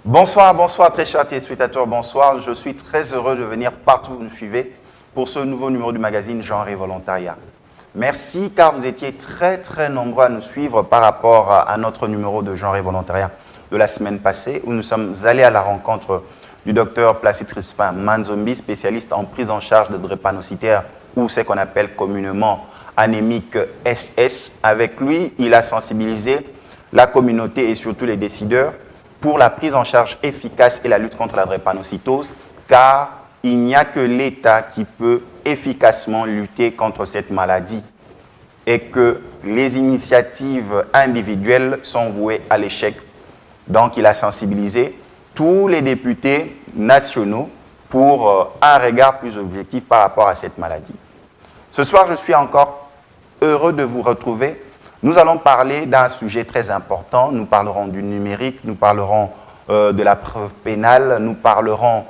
Bonsoir, bonsoir très chers téléspectateurs, bonsoir. Je suis très heureux de venir partout où vous nous suivez pour ce nouveau numéro du magazine Genre et Volontariat. Merci car vous étiez très nombreux à nous suivre par rapport à notre numéro de Genre et Volontariat de la semaine passée où nous sommes allés à la rencontre du docteur Placide Crispin Manzombi, spécialiste en prise en charge de drépanocytaires ou ce qu'on appelle communément anémique SS. Avec lui, il a sensibilisé la communauté et surtout les décideurs pour la prise en charge efficace et la lutte contre la drépanocytose, car il n'y a que l'État qui peut efficacement lutter contre cette maladie et que les initiatives individuelles sont vouées à l'échec. Donc, il a sensibilisé tous les députés nationaux pour un regard plus objectif par rapport à cette maladie. Ce soir, je suis encore heureux de vous retrouver. Nous allons parler d'un sujet très important. Nous parlerons du numérique, nous parlerons de la preuve pénale, nous parlerons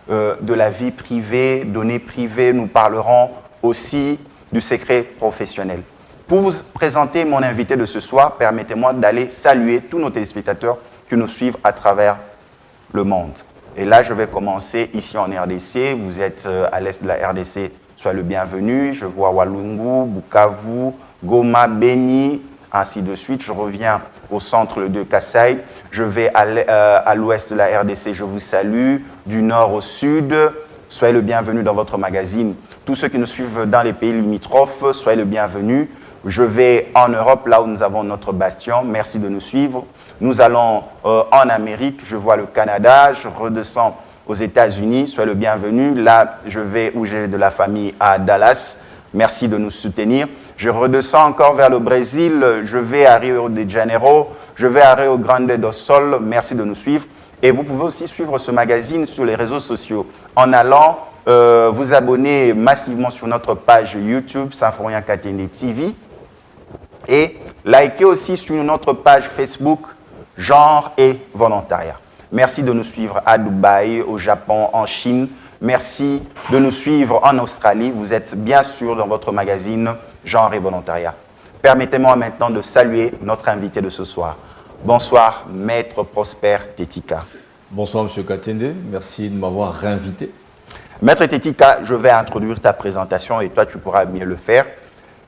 de la vie privée, données privées, nous parlerons aussi du secret professionnel. Pour vous présenter mon invité de ce soir, permettez-moi d'aller saluer tous nos téléspectateurs qui nous suivent à travers le monde. Et là, je vais commencer ici en RDC. Vous êtes à l'est de la RDC, soyez le bienvenu. Je vois Walungu, Bukavu, Goma, Beni, ainsi de suite. Je reviens au centre de Kasaï. Je vais à l'ouest de la RDC. Je vous salue. Du nord au sud, soyez le bienvenu dans votre magazine. Tous ceux qui nous suivent dans les pays limitrophes, soyez le bienvenu. Je vais en Europe, là où nous avons notre bastion. Merci de nous suivre. Nous allons en Amérique. Je vois le Canada. Je redescends aux États-Unis. Soyez le bienvenu. Là, je vais où j'ai de la famille à Dallas. Merci de nous soutenir. Je redescends encore vers le Brésil. Je vais à Rio de Janeiro. Je vais à Rio Grande do Sul. Merci de nous suivre. Et vous pouvez aussi suivre ce magazine sur les réseaux sociaux en allant vous abonner massivement sur notre page YouTube, Symphorien Katende TV. Et likez aussi sur notre page Facebook, Genre et Volontariat. Merci de nous suivre à Dubaï, au Japon, en Chine. Merci de nous suivre en Australie. Vous êtes bien sûr dans votre magazine Genre et Volontariat. Permettez-moi maintenant de saluer notre invité de ce soir. Bonsoir, Maître Prosper Tetika. Bonsoir, M. Katende. Merci de m'avoir réinvité. Maître Tetika, je vais introduire ta présentation et toi, tu pourras mieux le faire.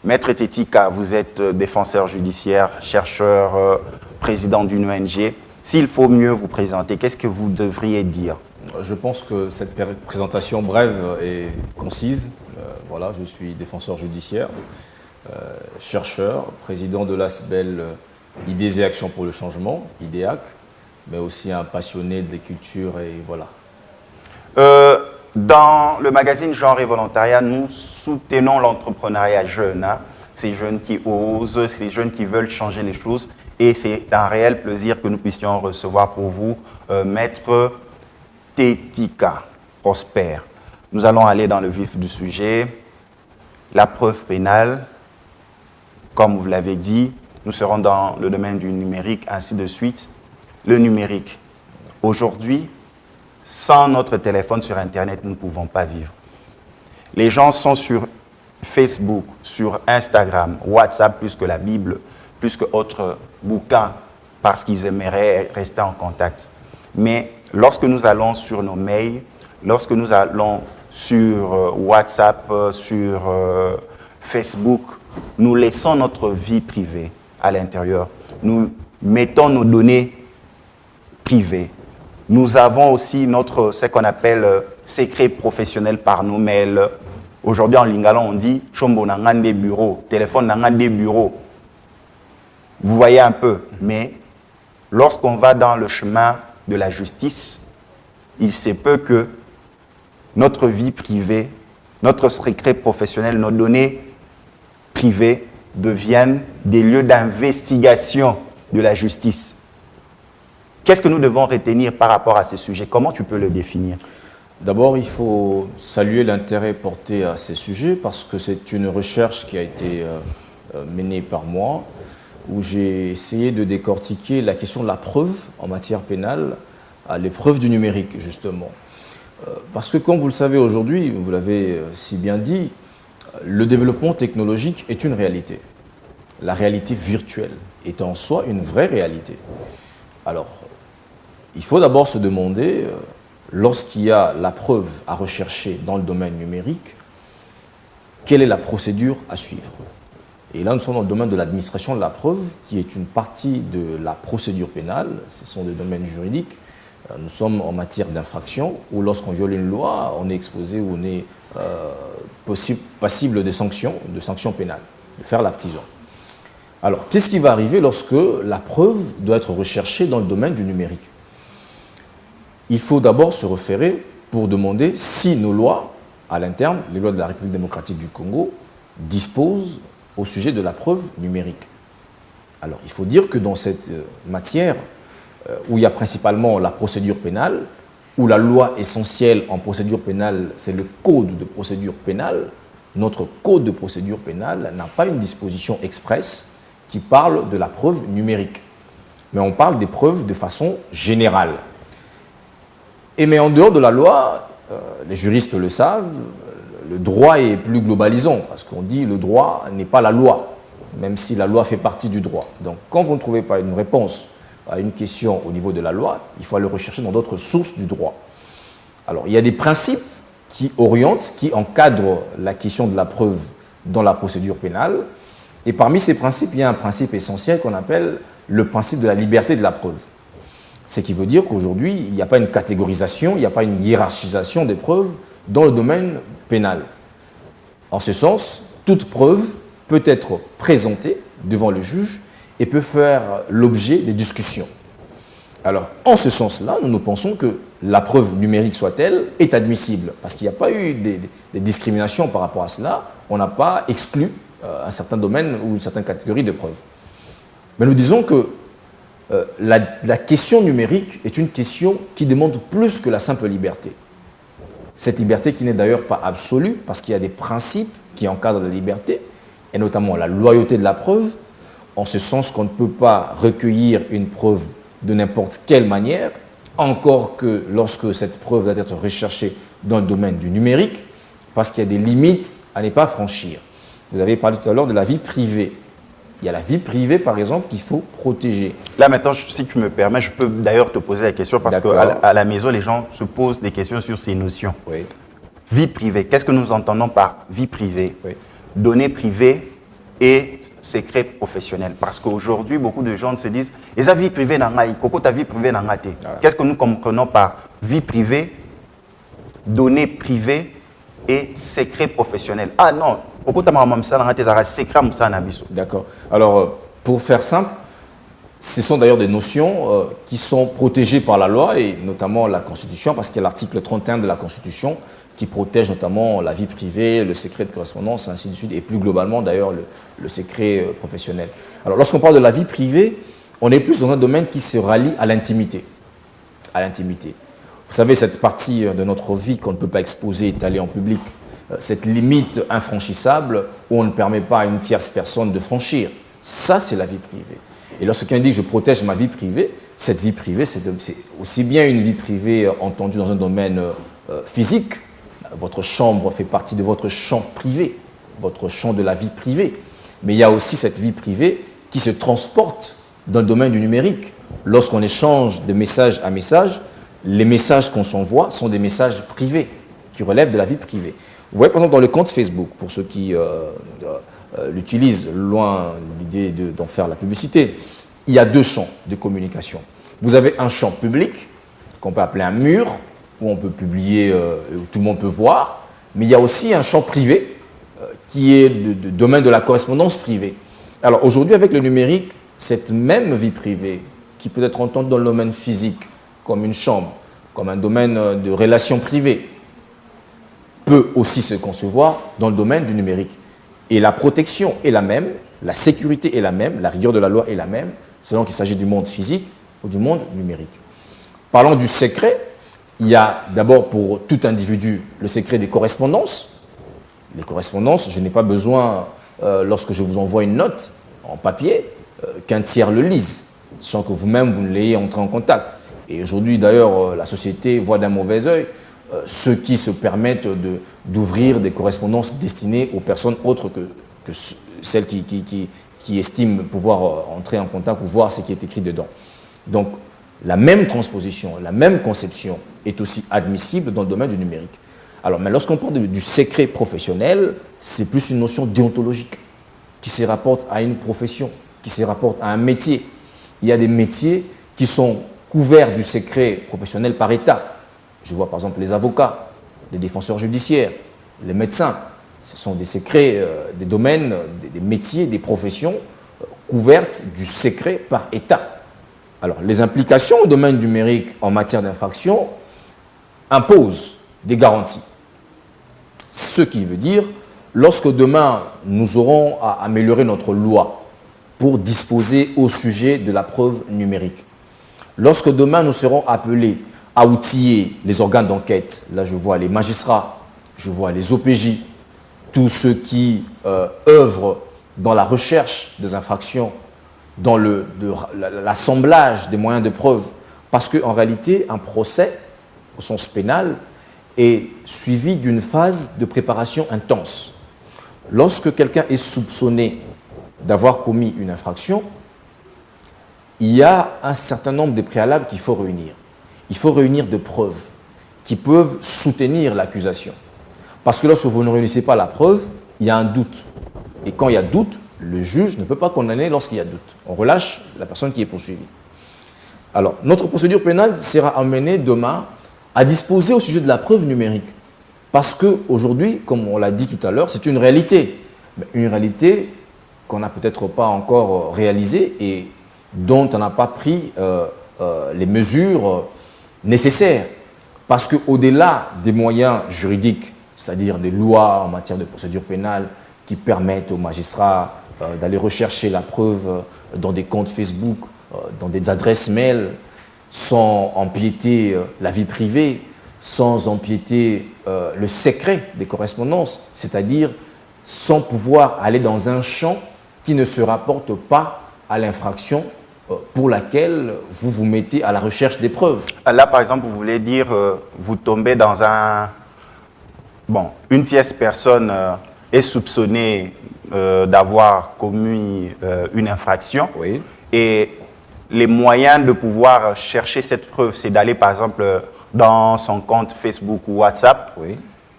Maître Tetika, vous êtes défenseur judiciaire, chercheur, président d'une ONG. S'il faut mieux vous présenter, qu'est-ce que vous devriez dire? Je pense que cette présentation brève et concise. Voilà, je suis défenseur judiciaire, chercheur, président de l'ASBEL Idées et Actions pour le Changement, IDEAC, mais aussi un passionné des cultures et voilà. Dans le magazine Genre et Volontariat, nous soutenons l'entrepreneuriat jeune. Ces jeunes qui osent, ces jeunes qui veulent changer les choses. Et c'est un réel plaisir que nous puissions recevoir pour vous, Maître Tetika Prosper. Nous allons aller dans le vif du sujet. La preuve pénale, comme vous l'avez dit, nous serons dans le domaine du numérique, ainsi de suite. Le numérique. Aujourd'hui, sans notre téléphone sur Internet, nous ne pouvons pas vivre. Les gens sont sur Facebook, sur Instagram, WhatsApp, plus que la Bible, plus que autres bouquins, parce qu'ils aimeraient rester en contact. Mais lorsque nous allons sur nos mails, lorsque nous allons sur WhatsApp, sur Facebook, nous laissons notre vie privée à l'intérieur. Nous mettons nos données privées. Nous avons aussi ce qu'on appelle secret professionnel par nos mails. Aujourd'hui, en lingala, on dit « chombo nangan des bureaux »,« téléphone nangan des bureaux ». Vous voyez un peu, mais lorsqu'on va dans le chemin de la justice, il se peut que notre vie privée, notre secret professionnel, nos données privées deviennent des lieux d'investigation de la justice. Qu'est-ce que nous devons retenir par rapport à ces sujets? Comment tu peux le définir? D'abord, il faut saluer l'intérêt porté à ces sujets parce que c'est une recherche qui a été menée par moi où j'ai essayé de décortiquer la question de la preuve en matière pénale à l'épreuve du numérique, justement. Parce que, comme vous le savez aujourd'hui, vous l'avez si bien dit, le développement technologique est une réalité. La réalité virtuelle est en soi une vraie réalité. Alors, Il faut d'abord se demander, lorsqu'il y a la preuve à rechercher dans le domaine numérique, quelle est la procédure à suivre? Et là, nous sommes dans le domaine de l'administration de la preuve, qui est une partie de la procédure pénale. Ce sont des domaines juridiques. Nous sommes en matière d'infraction, où lorsqu'on viole une loi, on est exposé ou on est passible de sanctions pénales, de faire la prison. Alors, qu'est-ce qui va arriver lorsque la preuve doit être recherchée dans le domaine du numérique? Il faut d'abord se référer pour demander si nos lois, à l'interne, les lois de la République démocratique du Congo, disposent au sujet de la preuve numérique. Alors, il faut dire que dans cette matière, où il y a principalement la procédure pénale, où la loi essentielle en procédure pénale, c'est le code de procédure pénale, notre code de procédure pénale n'a pas une disposition expresse qui parle de la preuve numérique. Mais on parle des preuves de façon générale. Mais en dehors de la loi, les juristes le savent, le droit est plus globalisant, parce qu'on dit le droit n'est pas la loi, même si la loi fait partie du droit. Donc quand vous ne trouvez pas une réponse à une question au niveau de la loi, il faut aller rechercher dans d'autres sources du droit. Alors il y a des principes qui orientent, qui encadrent la question de la preuve dans la procédure pénale, et parmi ces principes, il y a un principe essentiel qu'on appelle le principe de la liberté de la preuve. Ce qui veut dire qu'aujourd'hui, il n'y a pas une catégorisation, il n'y a pas une hiérarchisation des preuves dans le domaine pénal. En ce sens, toute preuve peut être présentée devant le juge et peut faire l'objet des discussions. Alors, en ce sens-là, nous pensons que la preuve numérique soit-elle est admissible, parce qu'il n'y a pas eu des discriminations par rapport à cela, on n'a pas exclu un certain domaine ou une certaine catégorie de preuves. Mais nous disons que la question numérique est une question qui demande plus que la simple liberté. Cette liberté qui n'est d'ailleurs pas absolue, parce qu'il y a des principes qui encadrent la liberté, et notamment la loyauté de la preuve, en ce sens qu'on ne peut pas recueillir une preuve de n'importe quelle manière, encore que lorsque cette preuve doit être recherchée dans le domaine du numérique, parce qu'il y a des limites à ne pas franchir. Vous avez parlé tout à l'heure de la vie privée. Il y a la vie privée, par exemple, qu'il faut protéger. Là, maintenant, si tu me permets, je peux d'ailleurs te poser la question parce qu'à la maison, les gens se posent des questions sur ces notions. Oui. Vie privée, qu'est-ce que nous entendons par vie privée? Oui. Données privées et secrets professionnels. Parce qu'aujourd'hui, beaucoup de gens se disent « Et sa vie privée n'a pas Coco, ta vie privée n'a pas été. » Qu'est-ce que nous comprenons par vie privée, données privées et secrets professionnels? Ah non, d'accord. Alors, pour faire simple, ce sont d'ailleurs des notions qui sont protégées par la loi et notamment la Constitution, parce qu'il y a l'article 31 de la Constitution qui protège notamment la vie privée, le secret de correspondance, ainsi de suite, et plus globalement d'ailleurs le secret professionnel. Alors, lorsqu'on parle de la vie privée, on est plus dans un domaine qui se rallie à l'intimité. À l'intimité. Vous savez, cette partie de notre vie qu'on ne peut pas exposer, étaler en public, cette limite infranchissable où on ne permet pas à une tierce personne de franchir. Ça, c'est la vie privée. Et lorsqu'un dit « je protège ma vie privée », cette vie privée, c'est aussi bien une vie privée entendue dans un domaine physique. Votre chambre fait partie de votre champ privé, votre champ de la vie privée. Mais il y a aussi cette vie privée qui se transporte dans le domaine du numérique. Lorsqu'on échange de message à message, les messages qu'on s'envoie sont des messages privés, qui relèvent de la vie privée. Vous voyez par exemple dans le compte Facebook, pour ceux qui l'utilisent, loin l'idée d'en faire la publicité, il y a deux champs de communication. Vous avez un champ public, qu'on peut appeler un mur, où on peut publier, où tout le monde peut voir, mais il y a aussi un champ privé, qui est le domaine de la correspondance privée. Alors aujourd'hui, avec le numérique, cette même vie privée, qui peut être entendue dans le domaine physique, comme une chambre, comme un domaine de relations privées, peut aussi se concevoir dans le domaine du numérique. Et la protection est la même, la sécurité est la même, la rigueur de la loi est la même, selon qu'il s'agit du monde physique ou du monde numérique. Parlons du secret, il y a d'abord pour tout individu le secret des correspondances. Les correspondances, je n'ai pas besoin, lorsque je vous envoie une note en papier, qu'un tiers le lise, sans que vous-même vous ne l'ayez entré en contact. Et aujourd'hui, d'ailleurs, la société voit d'un mauvais œil ceux qui se permettent d'ouvrir des correspondances destinées aux personnes autres que celles qui estiment pouvoir entrer en contact ou voir ce qui est écrit dedans. Donc, La même transposition, la même conception est aussi admissible dans le domaine du numérique. Alors, mais lorsqu'on parle du secret professionnel, c'est plus une notion déontologique qui se rapporte à une profession, qui se rapporte à un métier. Il y a des métiers qui sont couverts du secret professionnel par État. Je vois par exemple les avocats, les défenseurs judiciaires, les médecins. Ce sont des secrets, des domaines, des métiers, des professions couvertes du secret par État. Alors, les implications au domaine numérique en matière d'infraction imposent des garanties. Ce qui veut dire, lorsque demain nous aurons à améliorer notre loi pour disposer au sujet de la preuve numérique, lorsque demain nous serons appelés à outiller les organes d'enquête, là je vois les magistrats, je vois les OPJ, tous ceux qui œuvrent dans la recherche des infractions, dans l'assemblage des moyens de preuve, parce qu'en réalité, un procès, au sens pénal, est suivi d'une phase de préparation intense. Lorsque quelqu'un est soupçonné d'avoir commis une infraction, il y a un certain nombre de préalables qu'il faut réunir. Il faut réunir des preuves qui peuvent soutenir l'accusation. Parce que lorsque vous ne réunissez pas la preuve, il y a un doute. Et quand il y a doute, le juge ne peut pas condamner lorsqu'il y a doute. On relâche la personne qui est poursuivie. Alors, notre procédure pénale sera amenée demain à disposer au sujet de la preuve numérique. Parce qu'aujourd'hui, comme on l'a dit tout à l'heure, c'est une réalité. Mais une réalité qu'on n'a peut-être pas encore réalisée et dont on n'a pas pris les mesures nécessaires. Parce qu'au-delà des moyens juridiques, c'est-à-dire des lois en matière de procédure pénale qui permettent aux magistrats d'aller rechercher la preuve dans des comptes Facebook, dans des adresses mail, sans empiéter la vie privée, sans empiéter le secret des correspondances, c'est-à-dire sans pouvoir aller dans un champ qui ne se rapporte pas à l'infraction pour laquelle vous vous mettez à la recherche des preuves. Là, par exemple, vous voulez dire, vous tombez dans un... Bon, une tierce personne est soupçonnée d'avoir commis une infraction. Oui. Et les moyens de pouvoir chercher cette preuve, c'est d'aller, par exemple, dans son compte Facebook ou WhatsApp. Oui.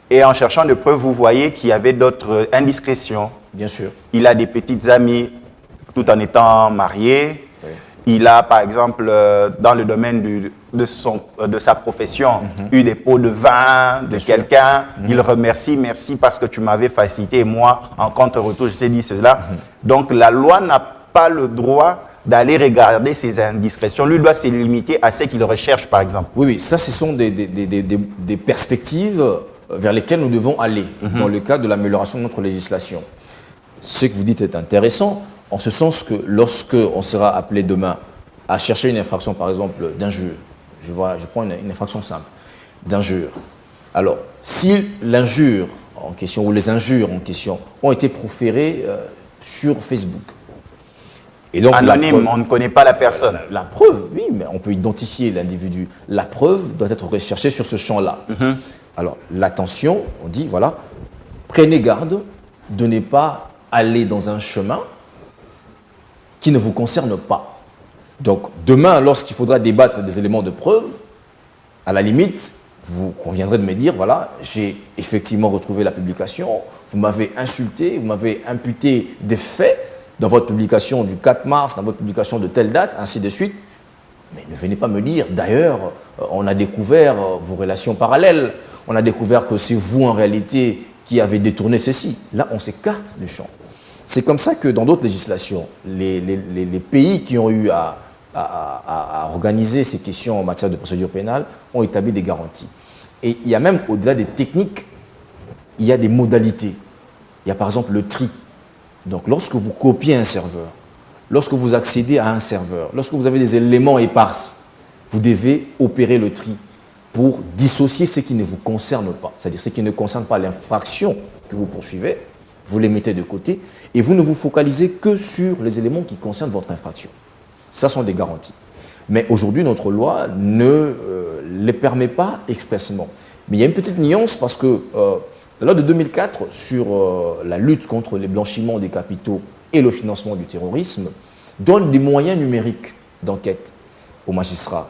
Et en cherchant des preuves, vous voyez qu'il y avait d'autres indiscrétions. Bien sûr. Il a des petites amies tout en étant marié. Oui. Il a, par exemple, dans le domaine de sa profession, eu des pots de vin de quelqu'un. Il remercie, merci parce que tu m'avais facilité. Et moi, en contre-retour, je t'ai dit cela. Donc, la loi n'a pas le droit d'aller regarder ces indiscrétions. Lui doit se limiter à ce qu'il recherche, par exemple. Oui, oui, ça, ce sont des perspectives vers lesquelles nous devons aller dans le cadre de l'amélioration de notre législation. Ce que vous dites est intéressant, en ce sens que lorsque on sera appelé demain à chercher une infraction, par exemple, d'injure, je prends une infraction simple, d'injure. Alors, si l'injure en question ou les injures en question ont été proférées sur Facebook, et donc anonyme, on ne connaît pas la personne. La preuve, oui, mais on peut identifier l'individu. La preuve doit être recherchée sur ce champ-là. Alors, l'attention, on dit, voilà, prenez garde de ne pas aller dans un chemin qui ne vous concerne pas. Donc, demain, lorsqu'il faudra débattre des éléments de preuve, à la limite, vous conviendrez de me dire, voilà, j'ai effectivement retrouvé la publication, vous m'avez insulté, vous m'avez imputé des faits dans votre publication du 4 mars, dans votre publication de telle date, ainsi de suite. Mais ne venez pas me dire, d'ailleurs, on a découvert vos relations parallèles, on a découvert que c'est vous, en réalité, qui avez détourné ceci. Là, on s'écarte du champ. C'est comme ça que dans d'autres législations, les pays qui ont eu à organiser ces questions en matière de procédure pénale ont établi des garanties. Et il y a même, au-delà des techniques, il y a des modalités. Il y a par exemple le tri. Donc lorsque vous copiez un serveur, lorsque vous accédez à un serveur, lorsque vous avez des éléments épars, vous devez opérer le tri pour dissocier ce qui ne vous concerne pas, c'est-à-dire ce qui ne concerne pas l'infraction que vous poursuivez, vous les mettez de côté et vous ne vous focalisez que sur les éléments qui concernent votre infraction. Ça sont des garanties. Mais aujourd'hui, notre loi ne les permet pas expressément. Mais il y a une petite nuance parce que la loi de 2004 sur la lutte contre les blanchiments des capitaux et le financement du terrorisme donne des moyens numériques d'enquête. aux magistrats,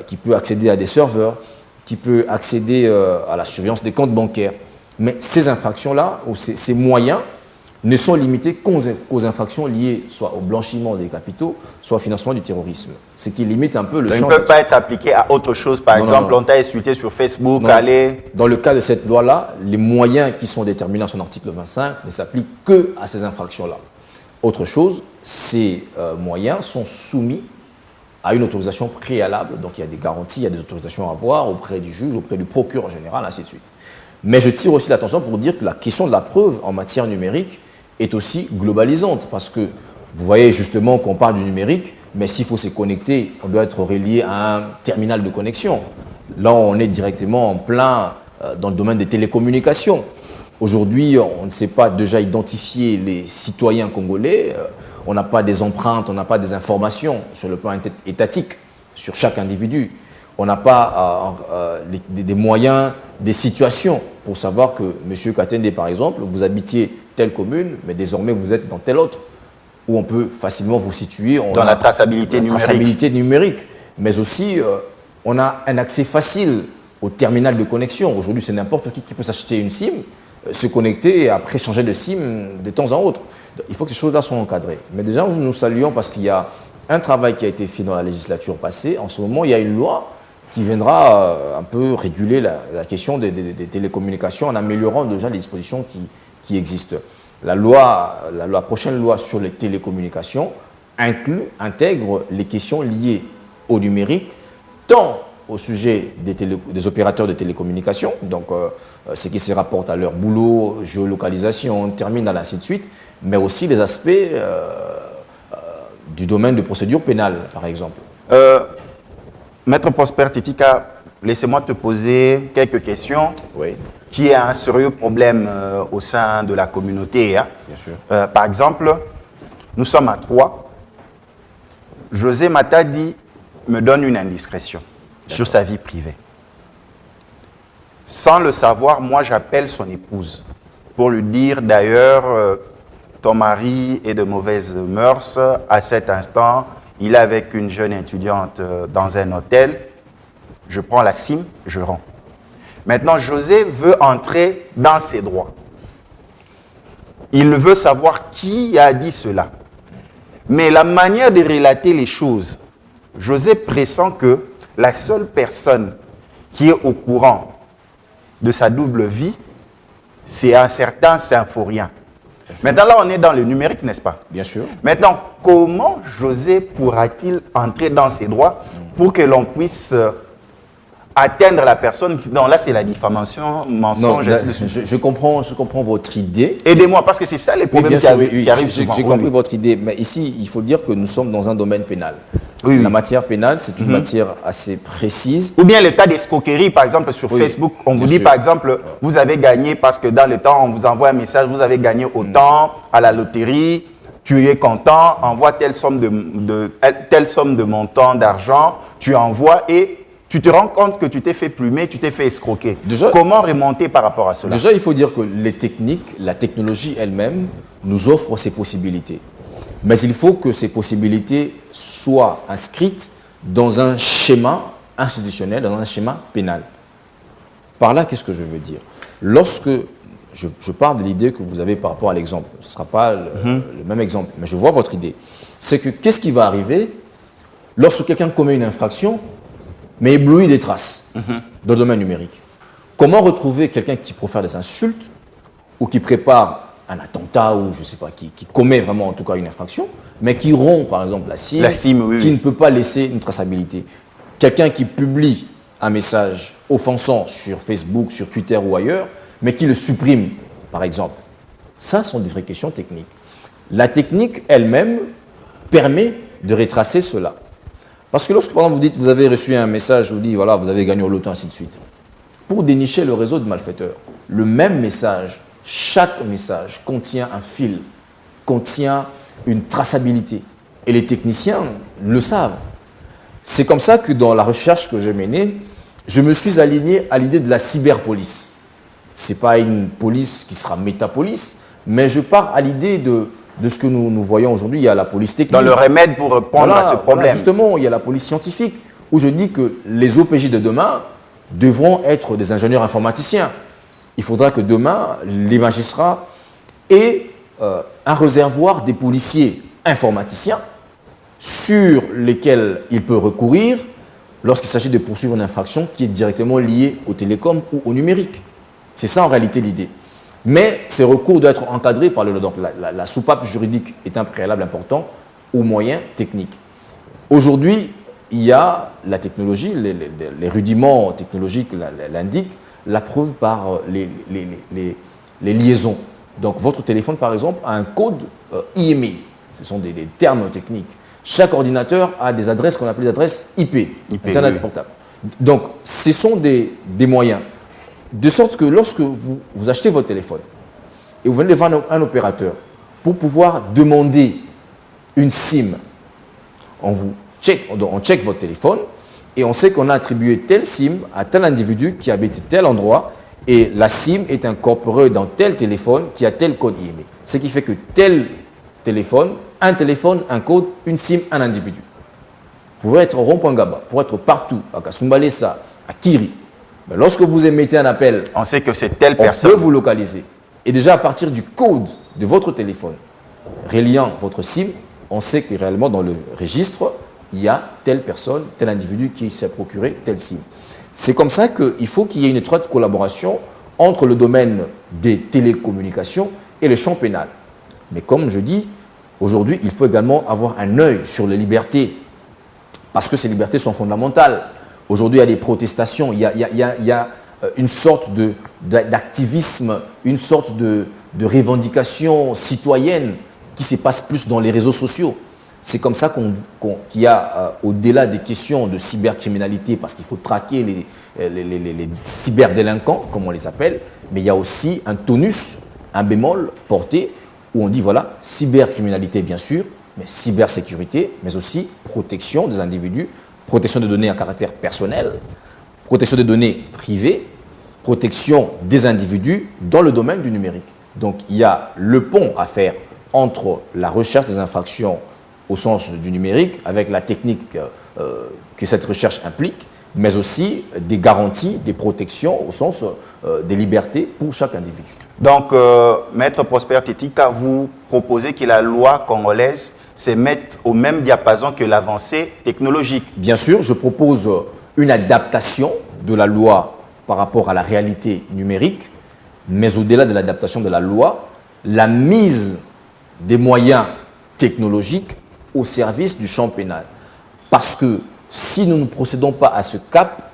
qui peut accéder à des serveurs, qui peut accéder à la surveillance des comptes bancaires. Mais ces infractions-là, ou ces moyens, ne sont limités qu'aux infractions liées soit au blanchiment des capitaux, soit au financement du terrorisme. Ce qui limite un peu le champ. Ils ne peuvent pas être appliqués à autre chose. Par exemple, on t'a insulté sur Facebook, Dans le cas de cette loi-là, les moyens qui sont déterminés dans son article 25 ne s'appliquent que à ces infractions-là. Autre chose, ces moyens sont soumis à une autorisation préalable. Donc il y a des garanties, il y a des autorisations à avoir auprès du juge, auprès du procureur général, ainsi de suite. Mais je tire aussi l'attention pour dire que la question de la preuve en matière numérique est aussi globalisante, parce que vous voyez justement qu'on parle du numérique, mais s'il faut se connecter, on doit être relié à un terminal de connexion. Là, on est directement en plein dans le domaine des télécommunications. Aujourd'hui, on ne sait pas déjà identifier les citoyens congolais, on n'a pas des empreintes, on n'a pas des informations sur le plan étatique sur chaque individu. On n'a pas des moyens, des situations pour savoir que, M. Katende, par exemple, vous habitiez telle commune, mais désormais vous êtes dans telle autre, où on peut facilement vous situer. Dans la traçabilité numérique. Mais aussi, on a un accès facile au terminal de connexion. Aujourd'hui, c'est n'importe qui peut s'acheter une SIM, se connecter et après changer de SIM de temps en autre. Il faut que ces choses-là soient encadrées. Mais déjà, nous saluons parce qu'il y a un travail qui a été fait dans la législature passée. En ce moment, il y a une loi qui viendra un peu réguler la question des télécommunications en améliorant déjà les dispositions qui existent. La prochaine loi sur les télécommunications intègre les questions liées au numérique, tant au sujet des opérateurs de télécommunications, donc ce qui se rapporte à leur boulot, géolocalisation, terminal, ainsi de suite, mais aussi les aspects du domaine de procédure pénale, par exemple. Maître Prosper Titika, laissez-moi te poser quelques questions. Oui. Qui est un sérieux problème au sein de la communauté. Hein. Bien sûr. Par exemple, nous sommes à 3. José Matadi me donne une indiscrétion sur sa vie privée. Sans le savoir, moi j'appelle son épouse pour lui dire d'ailleurs, ton mari est de mauvaises mœurs. À cet instant, il est avec une jeune étudiante dans un hôtel. Je prends la SIM, je rends. Maintenant, José veut entrer dans ses droits. Il veut savoir qui a dit cela. Mais la manière de relater les choses, José pressent que la seule personne qui est au courant de sa double vie, c'est un certain Symphorien. Maintenant, là, on est dans le numérique, n'est-ce pas? Bien sûr. Maintenant, comment José pourra-t-il entrer dans ses droits pour que l'on puisse atteindre la personne? Non, là, c'est la diffamation, mensonge. Non, je comprends votre idée. Aidez-moi, parce que c'est ça les problèmes qui arrivent souvent. J'ai compris votre idée, mais ici, il faut dire que nous sommes dans un domaine pénal. Oui, la matière pénale, c'est une matière assez précise. Ou bien le cas d'escroquerie, par exemple, sur Facebook. On vous dit, par exemple, vous avez gagné parce que dans le temps, on vous envoie un message, vous avez gagné autant à la loterie, tu es content, envoie telle somme de montant d'argent, tu envoies et tu te rends compte que tu t'es fait plumer, tu t'es fait escroquer. Déjà, comment remonter par rapport à cela? Déjà, il faut dire que la technologie elle-même nous offre ces possibilités. Mais il faut que ces possibilités soient inscrites dans un schéma institutionnel, dans un schéma pénal. Par là, qu'est-ce que je veux dire? Lorsque je parle de l'idée que vous avez par rapport à l'exemple, ce ne sera pas le même exemple, mais je vois votre idée. C'est que qu'est-ce qui va arriver lorsque quelqu'un commet une infraction mais éblouit des traces dans le domaine numérique? Comment retrouver quelqu'un qui profère des insultes ou qui prépare un attentat ou je ne sais pas, qui commet vraiment en tout cas une infraction, mais qui rompt par exemple la SIM, qui ne peut pas laisser une traçabilité? Quelqu'un qui publie un message offensant sur Facebook, sur Twitter ou ailleurs, mais qui le supprime par exemple. Ça sont des vraies questions techniques. La technique elle-même permet de retracer cela. Parce que lorsque, par exemple, vous dites, vous avez reçu un message, vous dites, voilà, vous avez gagné au loto, ainsi de suite. Pour dénicher le réseau de malfaiteurs, le même message, chaque message contient un fil, contient une traçabilité. Et les techniciens le savent. C'est comme ça que dans la recherche que j'ai menée, je me suis aligné à l'idée de la cyberpolice. Ce n'est pas une police qui sera métapolice, mais je pars à l'idée de ce que nous voyons aujourd'hui. Il y a la police technique. Dans le remède pour répondre à ce problème. Voilà, justement, il y a la police scientifique, où je dis que les OPJ de demain devront être des ingénieurs informaticiens. Il faudra que demain, les magistrats aient un réservoir des policiers informaticiens sur lesquels il peut recourir lorsqu'il s'agit de poursuivre une infraction qui est directement liée au télécom ou au numérique. C'est ça en réalité l'idée. Mais ces recours doivent être encadrés par le law. Donc la soupape juridique est un préalable important aux moyens techniques. Aujourd'hui, il y a la technologie, les rudiments technologiques l'indiquent, la preuve par les liaisons. Donc votre téléphone, par exemple, a un code IMEI. Ce sont des termes techniques. Chaque ordinateur a des adresses qu'on appelle des adresses IP, Internet portable. Donc ce sont des moyens. De sorte que lorsque vous achetez votre téléphone et vous venez devant un opérateur pour pouvoir demander une SIM, on check votre téléphone et on sait qu'on a attribué telle SIM à tel individu qui habite tel endroit et la SIM est incorporée dans tel téléphone qui a tel code IMEI. Ce qui fait que tel téléphone, un code, une SIM, un individu. Vous pouvez être au rond-point Gaba, pour être partout, à Kasumbalesa, à Kiri. Mais lorsque vous émettez un appel, on sait que c'est telle personne. On peut vous localiser. Et déjà à partir du code de votre téléphone reliant votre SIM, on sait que réellement dans le registre, il y a telle personne, tel individu qui s'est procuré telle SIM. C'est comme ça qu'il faut qu'il y ait une étroite collaboration entre le domaine des télécommunications et le champ pénal. Mais comme je dis, aujourd'hui, il faut également avoir un œil sur les libertés, parce que ces libertés sont fondamentales. Aujourd'hui, il y a des protestations, il y a une sorte d'activisme, une sorte de revendication citoyenne qui se passe plus dans les réseaux sociaux. C'est comme ça qu'il y a, au-delà des questions de cybercriminalité, parce qu'il faut traquer les cyberdélinquants, comme on les appelle, mais il y a aussi un tonus, un bémol porté, où on dit, voilà, cybercriminalité bien sûr, mais cybersécurité, mais aussi protection des individus, protection des données à caractère personnel, protection des données privées, protection des individus dans le domaine du numérique. Donc il y a le pont à faire entre la recherche des infractions au sens du numérique, avec la technique que cette recherche implique, mais aussi des garanties, des protections au sens des libertés pour chaque individu. Donc, Maître Prosper Tetika, vous proposez que la loi congolaise se mette au même diapason que l'avancée technologique. Bien sûr, je propose une adaptation de la loi par rapport à la réalité numérique, mais au-delà de l'adaptation de la loi, la mise des moyens technologiques au service du champ pénal. Parce que si nous ne procédons pas à ce cap,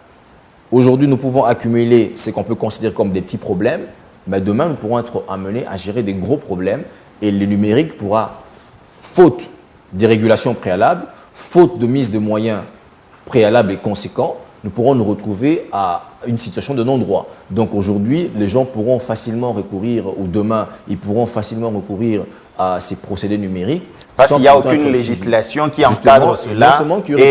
aujourd'hui nous pouvons accumuler ce qu'on peut considérer comme des petits problèmes, mais demain nous pourrons être amenés à gérer des gros problèmes et le numérique pourra, faute des régulations préalables, faute de mise de moyens préalables et conséquents, nous pourrons nous retrouver à une situation de non-droit. Donc aujourd'hui, les gens pourront facilement recourir, ou demain, ils pourront facilement recourir à ces procédés numériques. Parce qu'il n'y a aucune législation qui encadre cela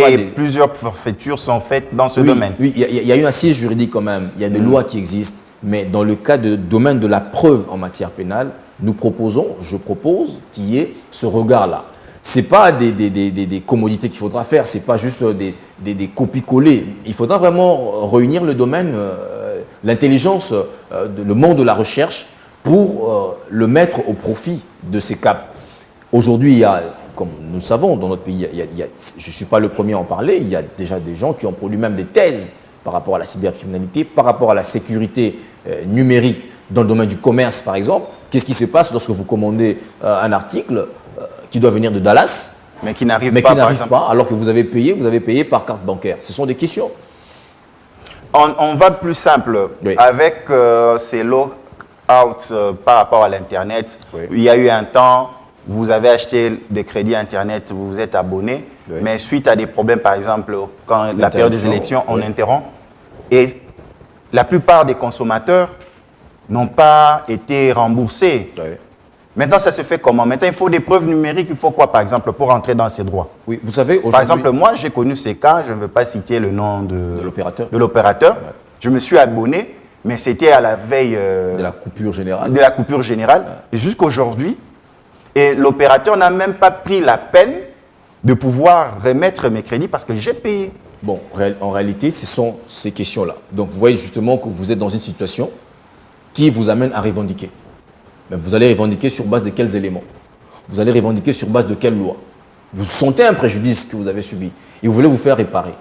et plusieurs forfaitures sont faites dans ce domaine. Oui, il y a une assise juridique quand même, il y a des lois qui existent, mais dans le cas du domaine de la preuve en matière pénale, je propose qu'il y ait ce regard-là. Ce n'est pas des commodités qu'il faudra faire, ce n'est pas juste des copies-coller. Il faudra vraiment réunir le domaine, l'intelligence, le monde de la recherche pour le mettre au profit de ces caps. Aujourd'hui, il y a, comme nous le savons, dans notre pays, je ne suis pas le premier à en parler, il y a déjà des gens qui ont produit même des thèses par rapport à la cybercriminalité, par rapport à la sécurité numérique dans le domaine du commerce, par exemple. Qu'est-ce qui se passe lorsque vous commandez un article qui doit venir de Dallas, mais qui n'arrive pas, alors que vous avez payé par carte bancaire? Ce sont des questions. On va plus simple. Oui. Avec ces low-out par rapport à l'Internet, oui. Il y a eu un temps, vous avez acheté des crédits Internet, vous vous êtes abonné, oui. Mais suite à des problèmes, par exemple, quand la période des élections, on interrompt. Et la plupart des consommateurs n'ont pas été remboursés. Oui. Maintenant, ça se fait comment? Maintenant, il faut des preuves numériques. Il faut quoi, par exemple, pour entrer dans ces droits? Oui, vous savez, par exemple, moi, j'ai connu ces cas. Je ne veux pas citer le nom de l'opérateur. Ouais. Je me suis abonné, mais c'était à la veille de la coupure générale. De la coupure générale. Ouais. Et jusqu'aujourd'hui, Et l'opérateur n'a même pas pris la peine de pouvoir remettre mes crédits parce que j'ai payé. Bon, en réalité, ce sont ces questions-là. Donc, vous voyez justement que vous êtes dans une situation qui vous amène à revendiquer. Mais vous allez revendiquer sur base de quels éléments? Vous allez revendiquer sur base de quelle loi? Vous sentez un préjudice que vous avez subi et vous voulez vous faire réparer.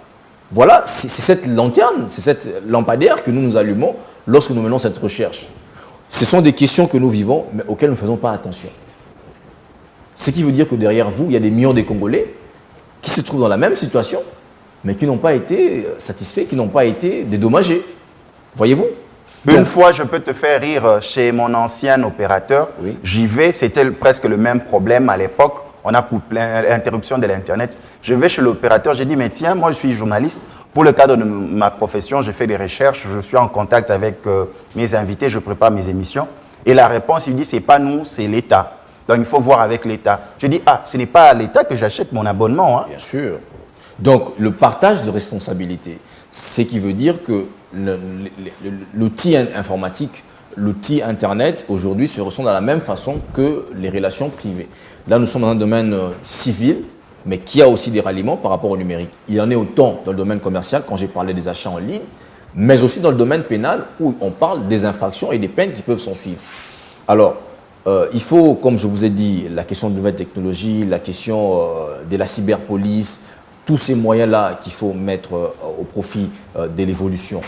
Voilà, c'est cette lanterne, c'est cette lampadaire que nous allumons lorsque nous menons cette recherche. Ce sont des questions que nous vivons, mais auxquelles nous ne faisons pas attention. Ce qui veut dire que derrière vous, il y a des millions de Congolais qui se trouvent dans la même situation, mais qui n'ont pas été satisfaits, qui n'ont pas été dédommagés. Voyez-vous? Une fois, je peux te faire rire chez mon ancien opérateur. Oui. J'y vais, c'était presque le même problème à l'époque. On a coupé l'interruption de l'Internet. Je vais chez l'opérateur, j'ai dit, mais tiens, moi je suis journaliste. Pour le cadre de ma profession, je fais des recherches, je suis en contact avec mes invités, je prépare mes émissions. Et la réponse, il dit, c'est pas nous, c'est l'État. Donc il faut voir avec l'État. Je dis, ah, ce n'est pas à l'État que j'achète mon abonnement. Hein. Bien sûr. Donc le partage de responsabilité, ce qui veut dire que l'outil informatique, l'outil Internet, aujourd'hui, se ressent de la même façon que les relations privées. Là, nous sommes dans un domaine civil, mais qui a aussi des ralliements par rapport au numérique. Il en est autant dans le domaine commercial, quand j'ai parlé des achats en ligne, mais aussi dans le domaine pénal, où on parle des infractions et des peines qui peuvent s'en suivre. Alors, il faut, comme je vous ai dit, la question de nouvelles technologies, la question de la cyberpolice, tous ces moyens-là qu'il faut mettre au profit de l'évolution.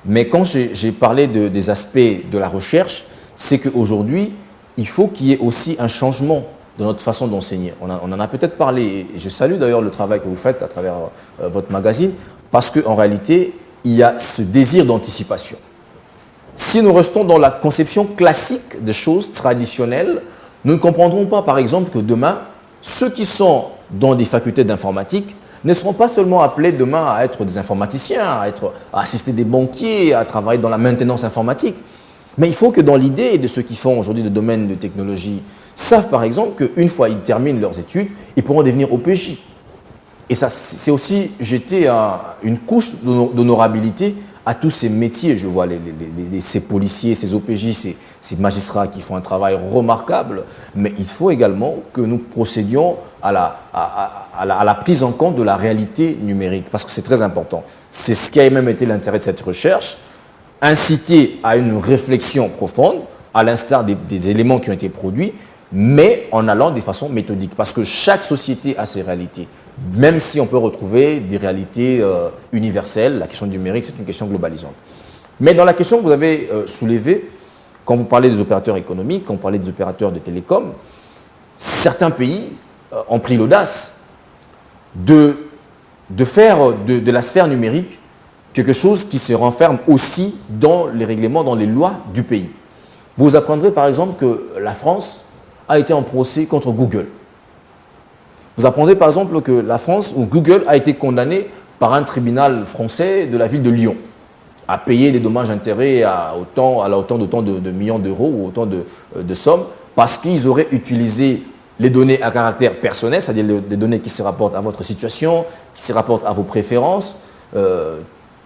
Mais quand j'ai parlé des aspects de la recherche, c'est qu'aujourd'hui, il faut qu'il y ait aussi un changement de notre façon d'enseigner. On en a peut-être parlé, et je salue d'ailleurs le travail que vous faites à travers votre magazine, parce qu'en réalité, il y a ce désir d'anticipation. Si nous restons dans la conception classique des choses traditionnelles, nous ne comprendrons pas, par exemple, que demain, ceux qui sont dans des facultés d'informatique ne seront pas seulement appelés demain à être des informaticiens, à assister des banquiers, à travailler dans la maintenance informatique. Mais il faut que dans l'idée de ceux qui font aujourd'hui le domaine de technologie, savent par exemple qu'une fois ils terminent leurs études, ils pourront devenir OPJ. Et ça, c'est aussi jeter une couche d'honorabilité à tous ces métiers. Je vois ces policiers, ces OPJ, ces magistrats qui font un travail remarquable. Mais il faut également que nous procédions à la prise en compte de la réalité numérique, parce que c'est très important. C'est ce qui a même été l'intérêt de cette recherche, inciter à une réflexion profonde, à l'instar des éléments qui ont été produits, mais en allant de façon méthodique, parce que chaque société a ses réalités. Même si on peut retrouver des réalités universelles, la question du numérique, c'est une question globalisante. Mais dans la question que vous avez soulevée, quand vous parlez des opérateurs économiques, quand vous parlez des opérateurs de télécom, certains pays ont pris l'audace de faire de la sphère numérique quelque chose qui se renferme aussi dans les règlements, dans les lois du pays. Vous apprendrez par exemple que la France a été en procès contre Google. Vous apprendrez par exemple que la France, ou Google, a été condamné par un tribunal français de la ville de Lyon à payer des dommages-intérêts à la hauteur d'autant de millions d'euros ou autant de sommes parce qu'ils auraient utilisé les données à caractère personnel, c'est-à-dire des données qui se rapportent à votre situation, qui se rapportent à vos préférences,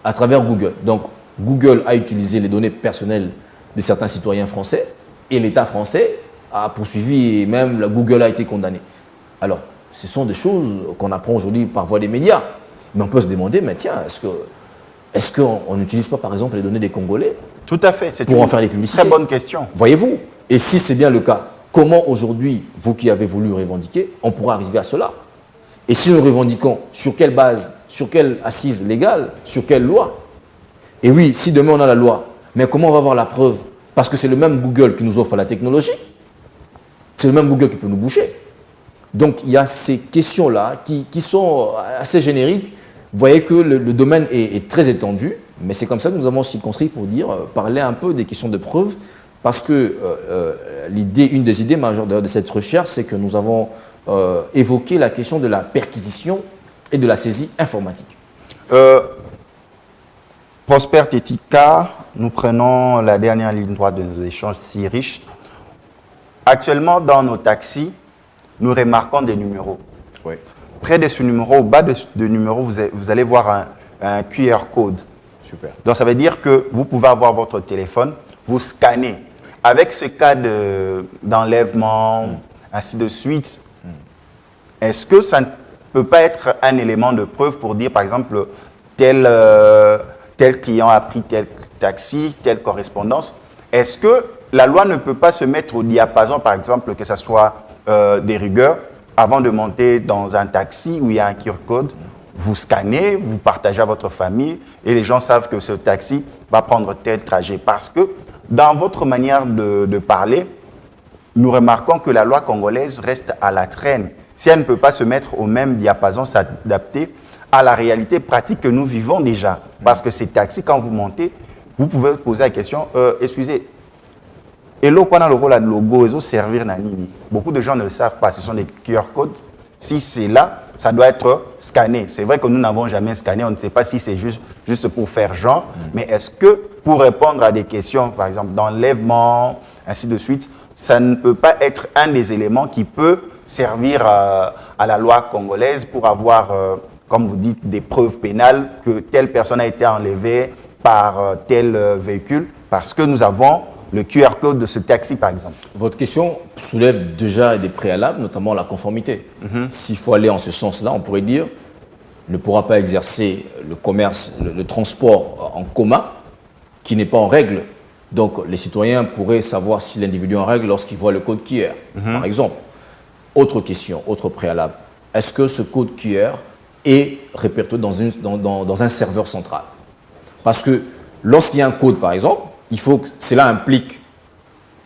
à travers Google. Donc, Google a utilisé les données personnelles de certains citoyens français et l'État français a poursuivi et même Google a été condamné. Alors, ce sont des choses qu'on apprend aujourd'hui par voie des médias. Mais on peut se demander, mais tiens, est-ce qu'on n'utilise pas par exemple les données des Congolais Tout à fait, c'est pour en faire des publicités? Très bonne question. Voyez-vous? Et si c'est bien le cas, comment aujourd'hui, vous qui avez voulu revendiquer, on pourra arriver à cela? Et si nous revendiquons, sur quelle base, sur quelle assise légale, sur quelle loi? Et oui, si demain on a la loi, mais comment on va avoir la preuve? Parce que c'est le même Google qui nous offre la technologie. C'est le même Google qui peut nous boucher. Donc il y a ces questions-là qui sont assez génériques. Vous voyez que le domaine est très étendu, mais c'est comme ça que nous avons circonscrit pour parler un peu des questions de preuve, parce que une des idées majeures de cette recherche, c'est que nous avons évoqué la question de la perquisition et de la saisie informatique. Prosper Tetika, nous prenons la dernière ligne droite de nos échanges si riches. Actuellement, dans nos taxis, nous remarquons des numéros. Oui. Près de ce numéro, au bas de numéro, vous allez voir un QR code. Super. Donc, ça veut dire que vous pouvez avoir votre téléphone, vous scannez. Avec ce cas d'enlèvement, ainsi de suite. Est-ce que ça ne peut pas être un élément de preuve pour dire, par exemple, tel client a pris tel taxi, telle correspondance? Est-ce que la loi ne peut pas se mettre au diapason, par exemple, que ce soit des rigueurs, avant de monter dans un taxi où il y a un QR code, vous scannez, vous partagez à votre famille et les gens savent que ce taxi va prendre tel trajet? Parce que dans votre manière de parler, nous remarquons que la loi congolaise reste à la traîne. Si elle ne peut pas se mettre au même diapason, s'adapter à la réalité pratique que nous vivons déjà. Parce que ces taxis, quand vous montez, vous pouvez poser la question, excusez, et là, pendant le rôle de logo, ils ont servir Nanini. Beaucoup de gens ne le savent pas, ce sont des QR codes. Si c'est là, ça doit être scanné. C'est vrai que nous n'avons jamais scanné, on ne sait pas si c'est juste pour faire genre, mais est-ce que pour répondre à des questions, par exemple d'enlèvement, ainsi de suite, ça ne peut pas être un des éléments qui peut servir à la loi congolaise pour avoir, comme vous dites, des preuves pénales que telle personne a été enlevée par tel véhicule, parce que nous avons le QR code de ce taxi, par exemple? Votre question soulève déjà des préalables, notamment la conformité. S'il faut aller en ce sens-là, on pourrait dire ne pourra pas exercer le commerce, le transport en commun qui n'est pas en règle. Donc, les citoyens pourraient savoir si l'individu est en règle lorsqu'ils voient le code QR, par exemple. Autre question, autre préalable. Est-ce que ce code QR est répertorié dans un serveur central? Parce que lorsqu'il y a un code, par exemple, il faut que cela implique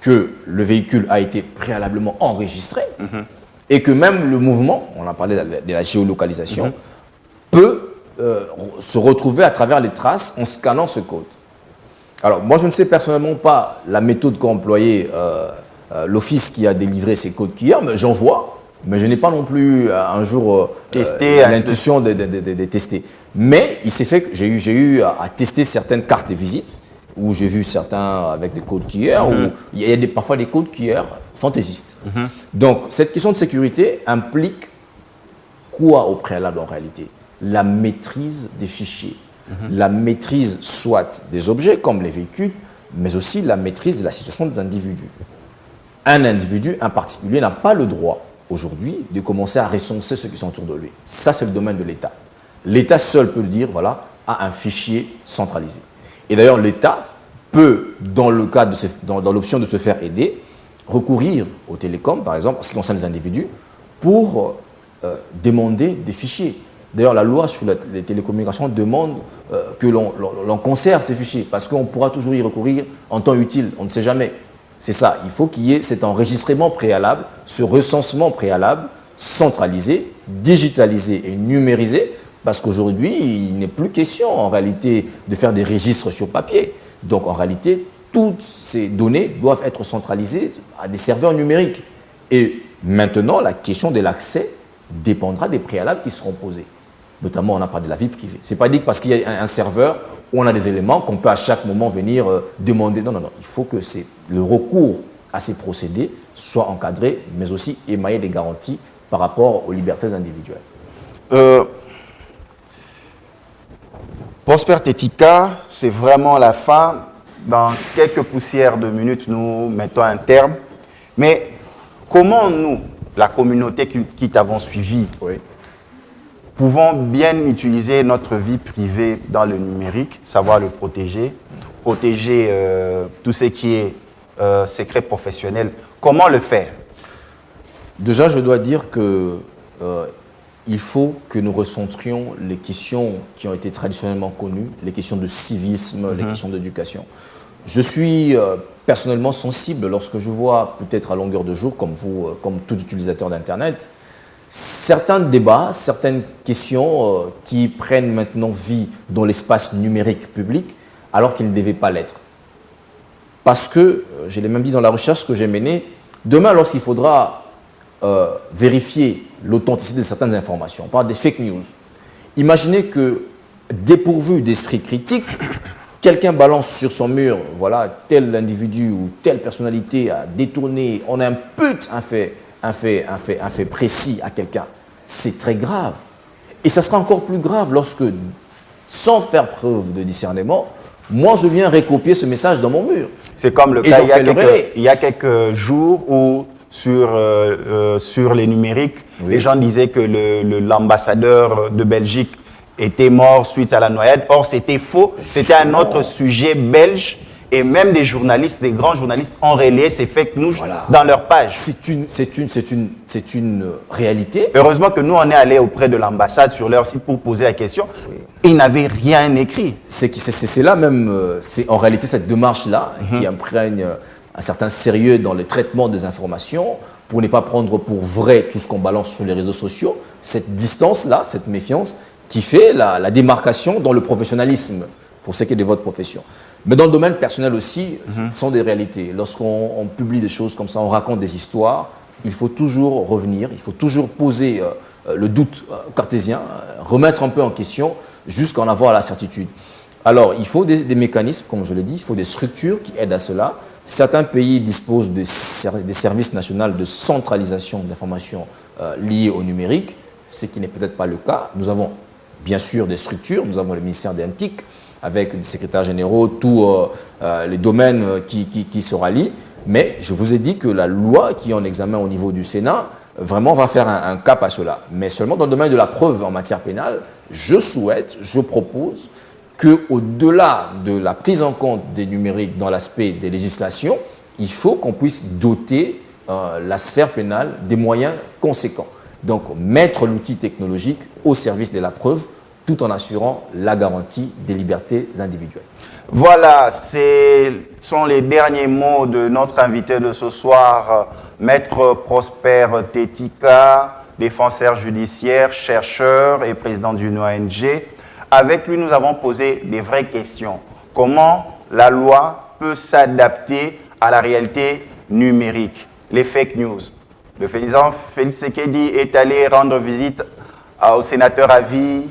que le véhicule a été préalablement enregistré et que même le mouvement, on a parlé de la géolocalisation, peut se retrouver à travers les traces en scannant ce code. Alors, moi, je ne sais personnellement pas la méthode qu'a employée l'office qui a délivré ces codes QR, mais j'en vois, mais je n'ai pas non plus un jour l'intuition de tester. Mais il s'est fait que j'ai eu à tester certaines cartes de visite où j'ai vu certains avec des codes QR, où il y a parfois des codes QR fantaisistes. Donc, cette question de sécurité implique quoi au préalable en réalité? La maîtrise des fichiers, la maîtrise soit des objets comme les véhicules, mais aussi la maîtrise de la situation des individus. Un individu, un particulier, n'a pas le droit aujourd'hui de commencer à recenser ceux qui sont autour de lui. Ça, c'est le domaine de l'État. L'État seul peut le dire, voilà, a un fichier centralisé. Et d'ailleurs, l'État peut, dans le cadre dans l'option de se faire aider, recourir aux télécoms, par exemple, en ce qui concerne les individus, pour demander des fichiers. D'ailleurs, la loi sur les télécommunications demande que l'on conserve ces fichiers, parce qu'on pourra toujours y recourir en temps utile, on ne sait jamais. C'est ça, il faut qu'il y ait cet enregistrement préalable, ce recensement préalable, centralisé, digitalisé et numérisé, parce qu'aujourd'hui, il n'est plus question en réalité de faire des registres sur papier. Donc en réalité, toutes ces données doivent être centralisées à des serveurs numériques. Et maintenant, la question de l'accès dépendra des préalables qui seront posés. Notamment, on a parlé de la vie privée. Ce n'est pas dit que parce qu'il y a un serveur où on a des éléments qu'on peut à chaque moment venir demander. Non, non, non. Il faut que le recours à ces procédés soit encadré, mais aussi émaillé des garanties par rapport aux libertés individuelles. Prosper Tetika, c'est vraiment la fin. Dans quelques poussières de minutes, nous mettons un terme. Mais comment nous, la communauté qui t'avons suivi, pouvons bien utiliser notre vie privée dans le numérique, savoir le protéger, protéger tout ce qui est secret professionnel? Comment le faire? Déjà, je dois dire que il faut que nous recentrions les questions qui ont été traditionnellement connues, les questions de civisme, les questions d'éducation. Je suis personnellement sensible lorsque je vois, peut-être à longueur de jour, comme vous, comme tout utilisateur d'Internet, certains débats, certaines questions qui prennent maintenant vie dans l'espace numérique public, alors qu'ils ne devaient pas l'être. Parce que, je l'ai même dit dans la recherche que j'ai menée, demain, lorsqu'il faudra vérifier l'authenticité de certaines informations, on parle des fake news. Imaginez que, dépourvu d'esprit critique, quelqu'un balance sur son mur, voilà, tel individu ou telle personnalité a détourné, on impute un fait précis à quelqu'un. C'est très grave. Et ça sera encore plus grave lorsque, sans faire preuve de discernement, moi je viens recopier ce message dans mon mur. C'est comme le cas il y a quelques jours où sur les numériques. Oui. Les gens disaient que l'ambassadeur de Belgique était mort suite à la noyade. Or, c'était faux. C'était un autre sujet belge. Et même des journalistes, des grands journalistes ont relayé ces fake news dans leur page. C'est une réalité. Heureusement que nous, on est allé auprès de l'ambassade sur leur site pour poser la question. Oui. Ils n'avaient rien écrit. C'est là même, c'est en réalité cette démarche-là qui imprègne un certain sérieux dans le traitement des informations pour ne pas prendre pour vrai tout ce qu'on balance sur les réseaux sociaux. Cette distance-là, cette méfiance qui fait la démarcation dans le professionnalisme pour ce qui est de votre profession. Mais dans le domaine personnel aussi, ce sont des réalités. Lorsqu'on publie des choses comme ça, on raconte des histoires, il faut toujours revenir, il faut toujours poser le doute cartésien, remettre un peu en question jusqu'à en avoir la certitude. Alors, il faut des mécanismes, comme je l'ai dit, il faut des structures qui aident à cela. Certains pays disposent des services nationaux de centralisation d'informations liées au numérique, ce qui n'est peut-être pas le cas. Nous avons bien sûr des structures, nous avons le ministère des NTIC, avec des secrétaires généraux, tous les domaines qui se rallient. Mais je vous ai dit que la loi qui est en examen au niveau du Sénat, vraiment va faire un cap à cela. Mais seulement dans le domaine de la preuve en matière pénale, je propose qu'au-delà de la prise en compte des numériques dans l'aspect des législations, il faut qu'on puisse doter la sphère pénale des moyens conséquents. Donc, mettre l'outil technologique au service de la preuve, tout en assurant la garantie des libertés individuelles. Voilà, ce sont les derniers mots de notre invité de ce soir, Maître Prosper Tetika, défenseur judiciaire, chercheur et président d'une ONG. Avec lui, nous avons posé des vraies questions. Comment la loi peut s'adapter à la réalité numérique, les fake news? Le président Félix Tshisekedi est allé rendre visite au sénateur à vie,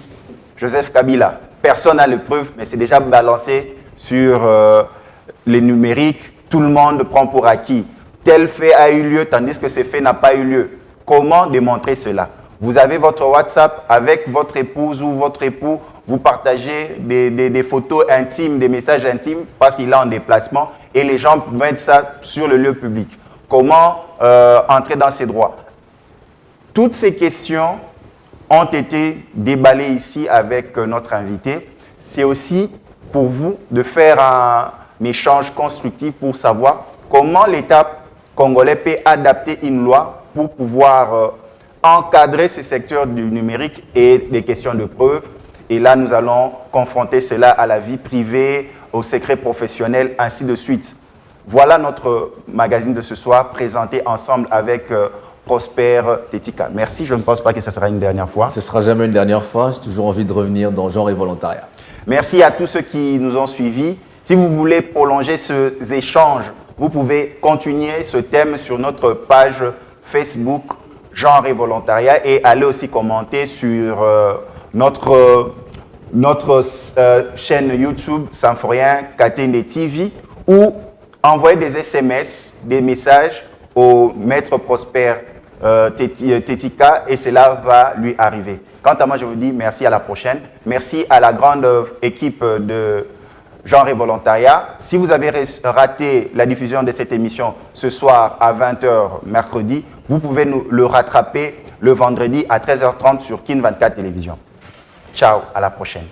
Joseph Kabila. Personne n'a les preuves, mais c'est déjà balancé sur les numériques. Tout le monde prend pour acquis. Tel fait a eu lieu, tandis que ce fait n'a pas eu lieu. Comment démontrer cela? Vous avez votre WhatsApp avec votre épouse ou votre époux, vous partagez des photos intimes, des messages intimes parce qu'il est en déplacement et les gens mettent ça sur le lieu public. Comment entrer dans ses droits? Toutes ces questions ont été déballées ici avec notre invité. C'est aussi pour vous de faire un échange constructif pour savoir comment l'État congolais peut adapter une loi pour pouvoir encadrer ce secteur du numérique et des questions de preuve. Et là, nous allons confronter cela à la vie privée, au secret professionnel, ainsi de suite. Voilà notre magazine de ce soir, présenté ensemble avec Prosper Tetika. Merci, je ne pense pas que ce sera une dernière fois. Ce ne sera jamais une dernière fois, j'ai toujours envie de revenir dans Genre et Volontariat. Merci à tous ceux qui nous ont suivis. Si vous voulez prolonger ces échanges, vous pouvez continuer ce thème sur notre page Facebook Genre et Volontariat et aller aussi commenter sur notre chaîne YouTube Symphorien Katende TV ou envoyer des SMS, des messages au maître Prosper Tetika et cela va lui arriver. Quant à moi, je vous dis merci, à la prochaine. Merci à la grande équipe de Genre et Volontariat. Si vous avez raté la diffusion de cette émission ce soir à 20h mercredi, vous pouvez le rattraper le vendredi à 13h30 sur Kin 24 Télévision. Ciao, à la prochaine.